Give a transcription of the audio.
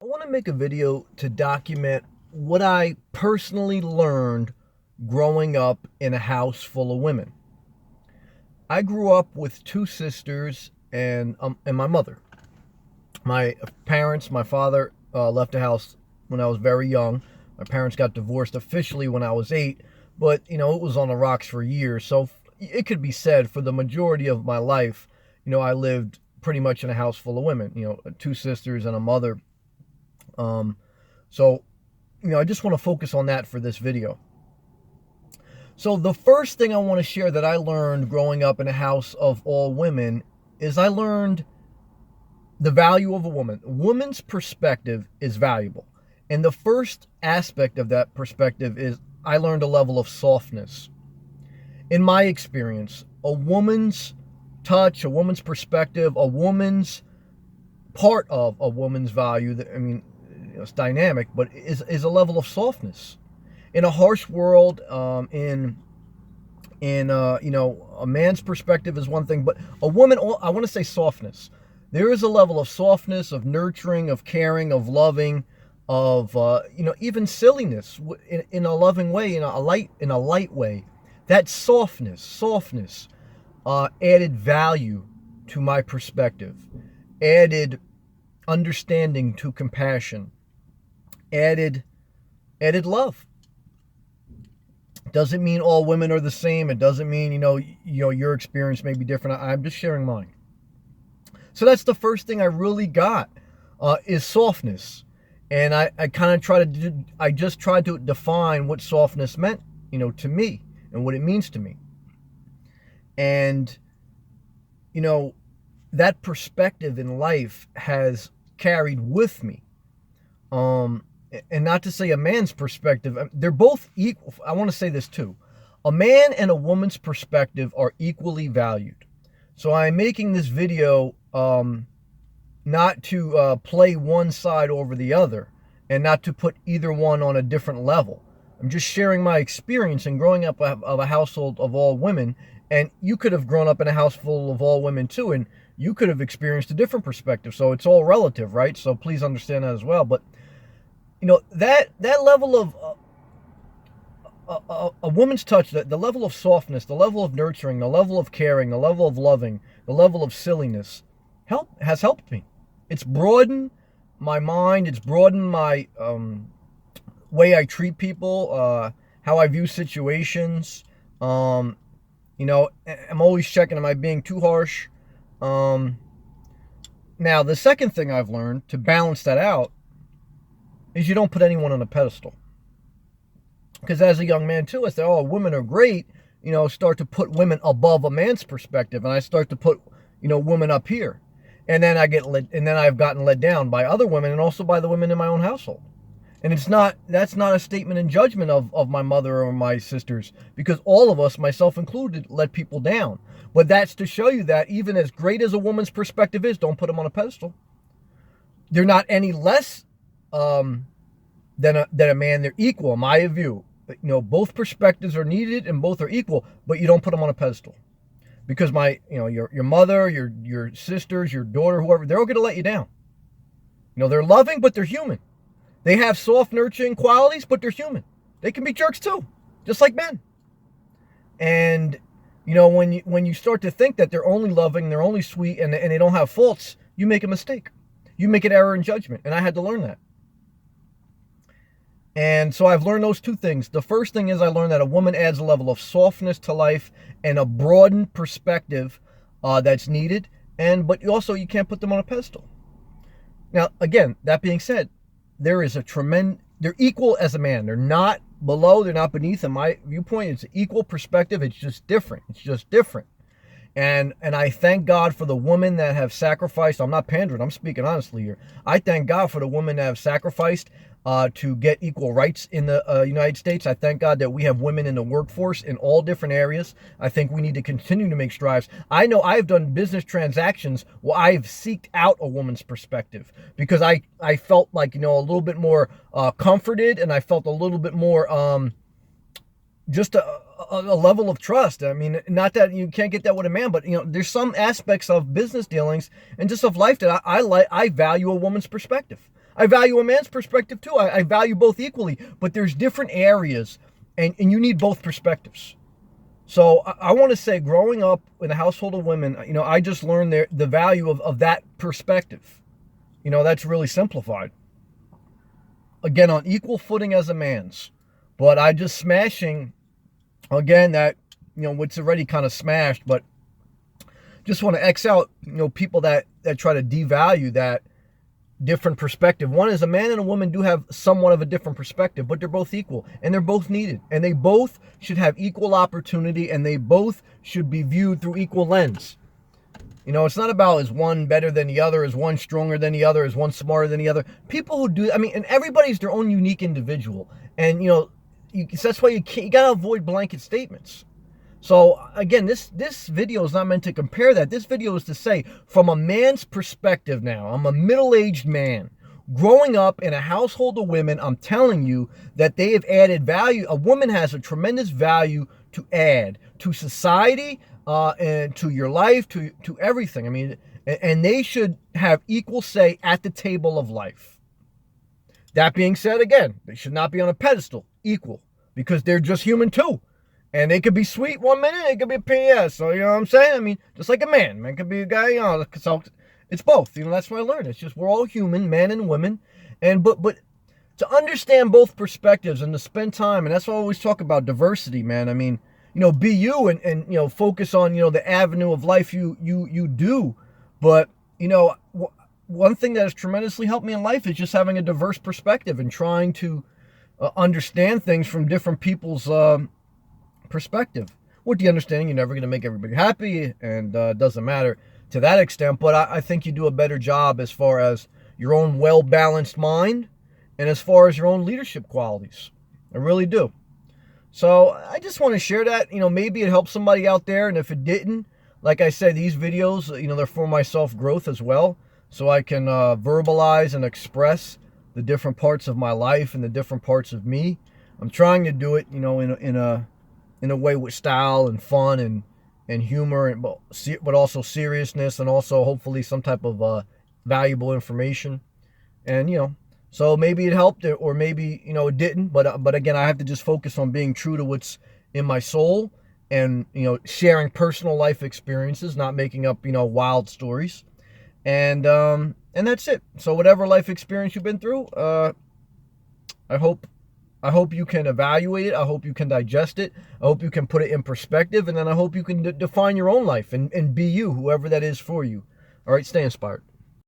I want to make a video to document what I personally learned growing up in a house full of women. I grew up with two sisters and my mother. My parents, my father left the house when I was very young. My parents got divorced officially when I was 8, but it was on the rocks for years. So it could be said for the majority of my life, I lived pretty much in a house full of women. Two sisters and a mother. Um, so, I just want to focus on that for this video. So the first thing I want to share that I learned growing up in a house of all women is I learned the value of a woman. A woman's perspective is valuable. And the first aspect of that perspective is I learned a level of softness. In my experience, a woman's touch, a woman's perspective, a woman's part of a woman's value, it's dynamic, but is a level of softness. In a harsh world, in a man's perspective is one thing, but a woman, I want to say softness. There is a level of softness, of nurturing, of caring, of loving, of even silliness in a loving way, in a light way. That softness added value to my perspective, added understanding to compassion, added love. Doesn't mean all women are the same. It doesn't mean your experience may be different. I'm just sharing mine. So that's the first thing I really got is softness, and I just tried to define what softness meant to me and what it means to me, and that perspective in life has carried with me. And not to say a man's perspective, they're both equal. I want to say this too. A man and a woman's perspective are equally valued. So I'm making this video not to play one side over the other and not to put either one on a different level. I'm just sharing my experience in growing up of a household of all women. And you could have grown up in a house full of all women too, and you could have experienced a different perspective. So it's all relative, right? So please understand that as well. But that level of a woman's touch, the level of softness, the level of nurturing, the level of caring, the level of loving, the level of silliness has helped me. It's broadened my mind. It's broadened my way I treat people, how I view situations. I'm always checking, am I being too harsh? Now, the second thing I've learned to balance that out is you don't put anyone on a pedestal. Because as a young man too, I said, oh, women are great, start to put women above a man's perspective, and I start to put, women up here. And then I've gotten led down by other women and also by the women in my own household. And that's not a statement in judgment of my mother or my sisters, because all of us, myself included, let people down. But that's to show you that even as great as a woman's perspective is, don't put them on a pedestal. They're not any less than a man. They're equal in my view. Both perspectives are needed and both are equal, but you don't put them on a pedestal, because your mother, your sisters, your daughter, whoever, they're all going to let you down. They're loving, but they're human. They have soft, nurturing qualities, but they're human. They can be jerks too, just like men. And when you start to think that they're only loving, they're only sweet, and they don't have faults, you make a mistake. You make an error in judgment, and I had to learn that. And so I've learned those two things. The first thing is I learned that a woman adds a level of softness to life and a broadened perspective that's needed. But also you can't put them on a pedestal. Now, again, that being said, they're equal as a man. They're not below, they're not beneath. In my viewpoint, it's an equal perspective. It's just different. And I thank God for the women that have sacrificed. I'm not pandering. I'm speaking honestly here. I thank God for the women that have sacrificed to get equal rights in the United States. I thank God that we have women in the workforce in all different areas. I think we need to continue to make strides. I know I've done business transactions where I've seeked out a woman's perspective because I felt like, a little bit more comforted, and I felt a little bit more just a level of trust. I mean, not that you can't get that with a man, but there's some aspects of business dealings and just of life that I value a woman's perspective. I value a man's perspective too. I value both equally, but there's different areas, and you need both perspectives. So I want to say, growing up in a household of women, I just learned the value of that perspective. That's really simplified. Again, on equal footing as a man's. But I just smashing, again, that, what's already kind of smashed, but just want to X out, people that try to devalue that different perspective. One is, a man and a woman do have somewhat of a different perspective, but they're both equal and they're both needed, and they both should have equal opportunity, and they both should be viewed through equal lens. It's not about, is one better than the other, is one stronger than the other, is one smarter than the other. People who do, and everybody's their own unique individual, and that's why you gotta avoid blanket statements. So again, this video is not meant to compare that. This video is to say, from a man's perspective now, I'm a middle-aged man. Growing up in a household of women, I'm telling you that they have added value. A woman has a tremendous value to add to society, and to your life, to everything. And they should have equal say at the table of life. That being said, again, they should not be on a pedestal, equal, because they're just human too. And they could be sweet one minute, they could be a PS. So, you know what I'm saying? Just like a man. Man could be a guy, so it's both. That's what I learned. It's just, we're all human, men and women. And but to understand both perspectives and to spend time, and that's why I always talk about diversity, man. Be you, and focus on, the avenue of life you do. But, one thing that has tremendously helped me in life is just having a diverse perspective and trying to understand things from different people's perspective, with the understanding you're never going to make everybody happy, and it doesn't matter to that extent. But I think you do a better job as far as your own well-balanced mind, and as far as your own leadership qualities. I really do. So I just want to share that. Maybe it helps somebody out there, and if it didn't, like I said, these videos, they're for my self-growth as well, so I can verbalize and express the different parts of my life and the different parts of me. I'm trying to do it, in a way with style and fun and humor, and but also seriousness, and also hopefully some type of valuable information. And so maybe it helped, or maybe it didn't. But again, I have to just focus on being true to what's in my soul, and sharing personal life experiences, not making up wild stories, and that's it. So whatever life experience you've been through, I hope you can evaluate it. I hope you can digest it. I hope you can put it in perspective. And then I hope you can define your own life and be you, whoever that is for you. All right, stay inspired.